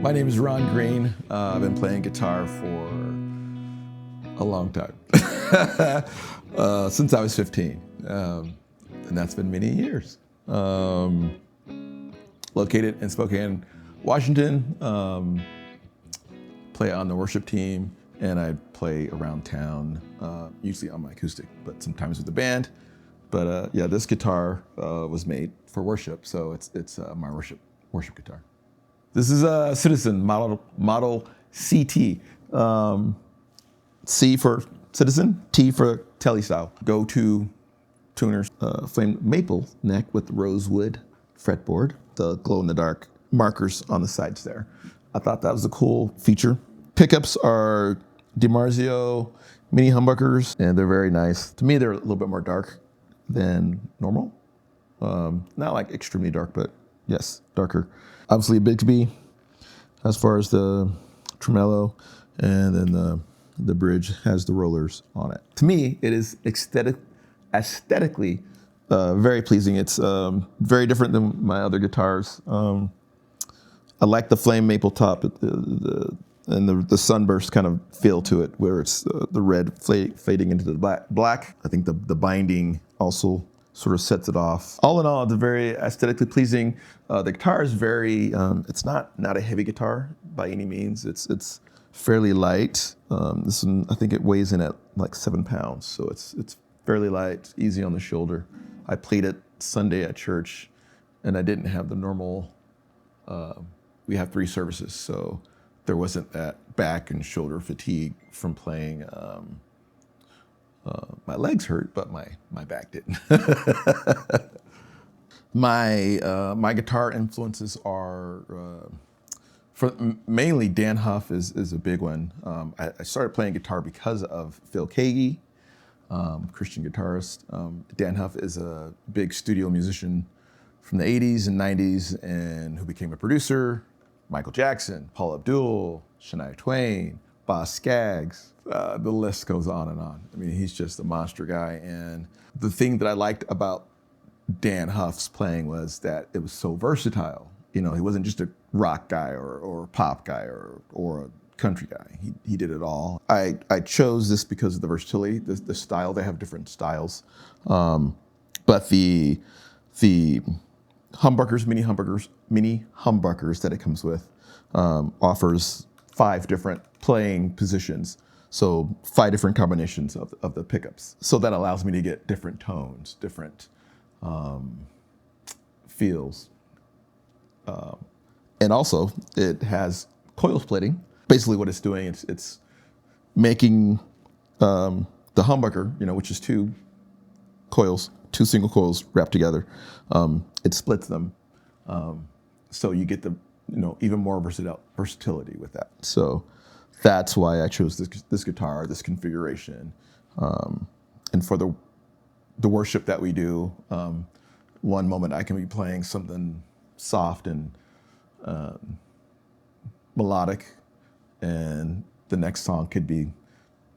My name is Ron Green. I've been playing guitar for a long time, since I was 15, and that's been many years. Located in Spokane, Washington, play on the worship team, and I play around town, usually on my acoustic, but sometimes with the band. But yeah, this guitar was made for worship, so it's my worship guitar. This is a Citizen model CT. C for Citizen, T for Tele style. Go-to tuners, flame maple neck with rosewood fretboard, the glow-in-the-dark markers on the sides there. I thought that was a cool feature. Pickups are DiMarzio mini humbuckers, and they're very nice. To me, they're a little bit more dark than normal. Not like extremely dark, but yes, darker. Obviously a Bigsby as far as the tremolo, and then the bridge has the rollers on it. To me, it is aesthetically very pleasing. It's very different than my other guitars. I like the flame maple top and the sunburst kind of feel to it, where it's the red fading into the black. I think the binding also sort of sets it off. All in all, it's very aesthetically pleasing. The guitar is very, it's not a heavy guitar by any means. It's fairly light. This one, I think it weighs in at like 7 pounds, so it's fairly light, easy on the shoulder. I played it Sunday at church, and I didn't have the normal, we have 3 services, so there wasn't that back and shoulder fatigue from playing. My legs hurt, but my back didn't. My guitar influences are mainly Dan Huff is a big one. I started playing guitar because of Phil Keaggy, Christian guitarist. Dan Huff is a big studio musician from the 80s and 90s, and who became a producer. Michael Jackson, Paula Abdul, Shania Twain, Boz Scaggs, the list goes on and on. I mean, he's just a monster guy. And the thing that I liked about Dan Huff's playing was that it was so versatile. You know, he wasn't just a rock guy or pop guy or a country guy. He did it all. I chose this because of the versatility, the style. They have different styles. But the humbuckers, mini humbuckers that it comes with, offers 5 different playing positions. So 5 different combinations of the pickups. So that allows me to get different tones, different feels. And also it has coil splitting. Basically what it's doing, it's making the humbucker, which is 2 coils, 2 single coils wrapped together. It splits them. So you get the, even more versatility with that. So that's why I chose this guitar, this configuration. And for the worship that we do, one moment I can be playing something soft and melodic, and the next song could be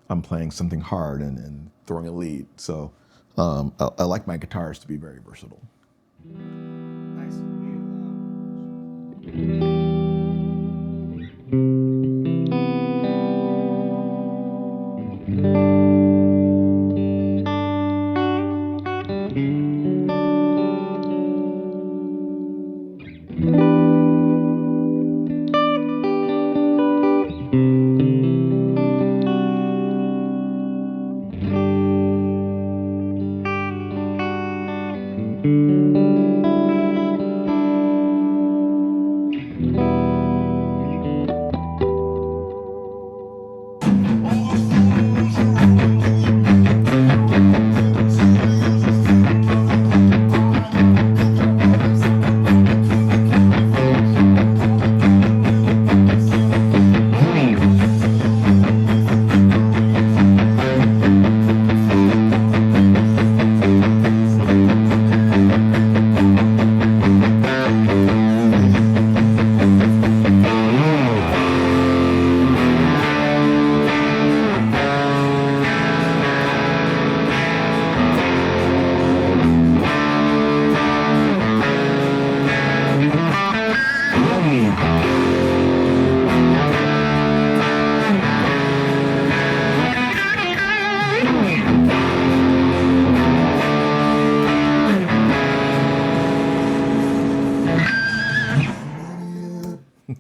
I'm playing something hard and throwing a lead. So I like my guitars to be very versatile. Nice.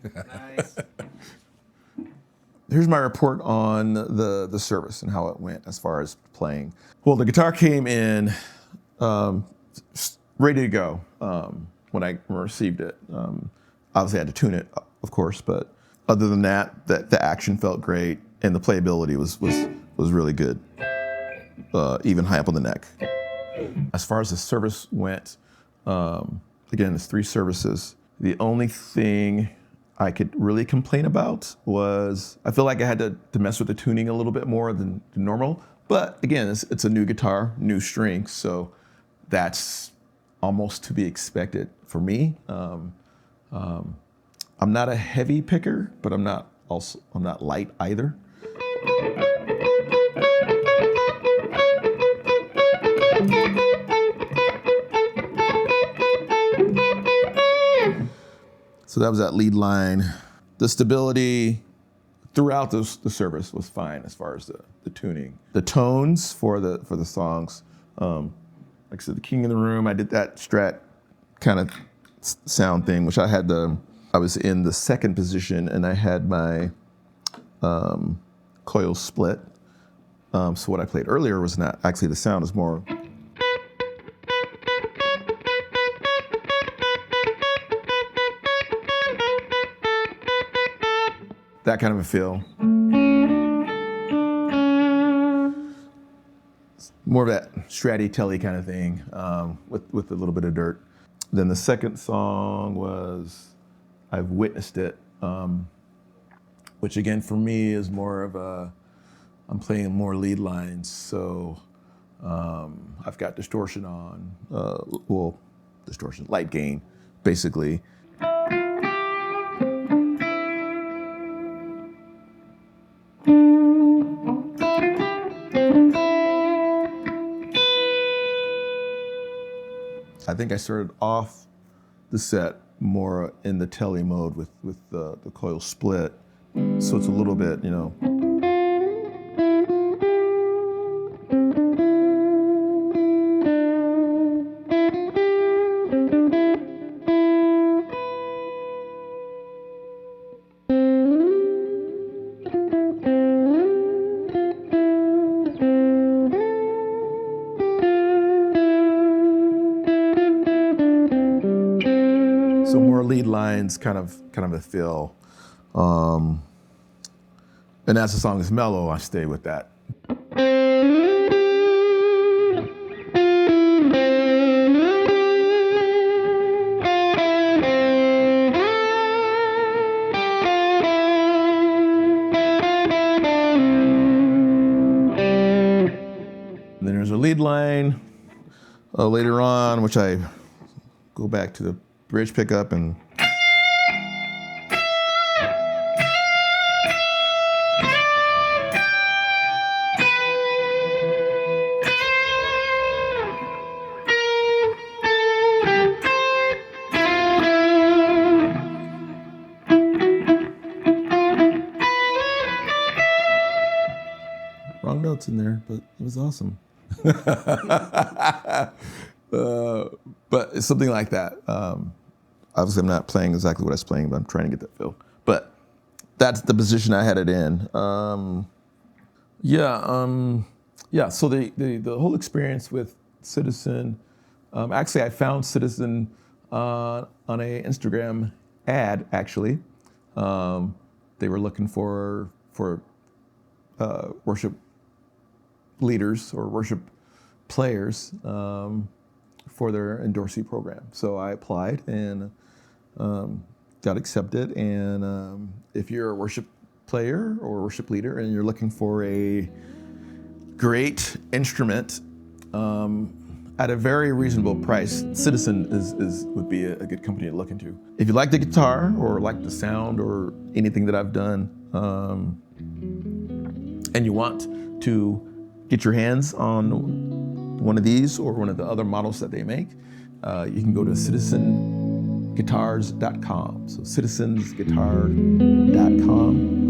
Nice. Here's my report on the service and how it went as far as playing. Well, the guitar came in ready to go when I received it. Obviously, I had to tune it, of course, but other than that, the action felt great and the playability was really good, even high up on the neck. As far as the service went, again, it's 3 services. The only thing I could really complain about was I feel like I had to mess with the tuning a little bit more than normal. But again, it's a new guitar, new strings, so that's almost to be expected for me. I'm not a heavy picker, but I'm not light either. So that was that lead line. The stability throughout the service was fine as far as the tuning. The tones for the songs, like I said, the King in the Room, I did that Strat kind of sound thing, which I was in the second position and I had my coil split. So what I played earlier was not actually the sound, is more. That kind of a feel. More of that Stratty Telly kind of thing, with a little bit of dirt. Then the second song was I've Witnessed It, which again for me is more of I'm playing more lead lines, so I've got distortion on, distortion, light gain, basically. I think I started off the set more in the telly mode with the coil split, so it's a little bit, so more lead lines, kind of a feel. And as the song is mellow, I stay with that. And then there's a lead line later on, which I go back to the bridge pickup and wrong notes in there, but it was awesome. But it's something like that. Obviously, I'm not playing exactly what I was playing, but I'm trying to get that feel. But that's the position I had it in. So the whole experience with Citizen, actually, I found Citizen on a Instagram ad. Actually, they were looking for worship leaders or worship players for their endorsee program. So I applied and got accepted. And if you're a worship player or worship leader and you're looking for a great instrument at a very reasonable price, Citizen would be a good company to look into. If you like the guitar or like the sound or anything that I've done, and you want to get your hands on one of these or one of the other models that they make, you can go to citizenguitars.com. So citizensguitar.com.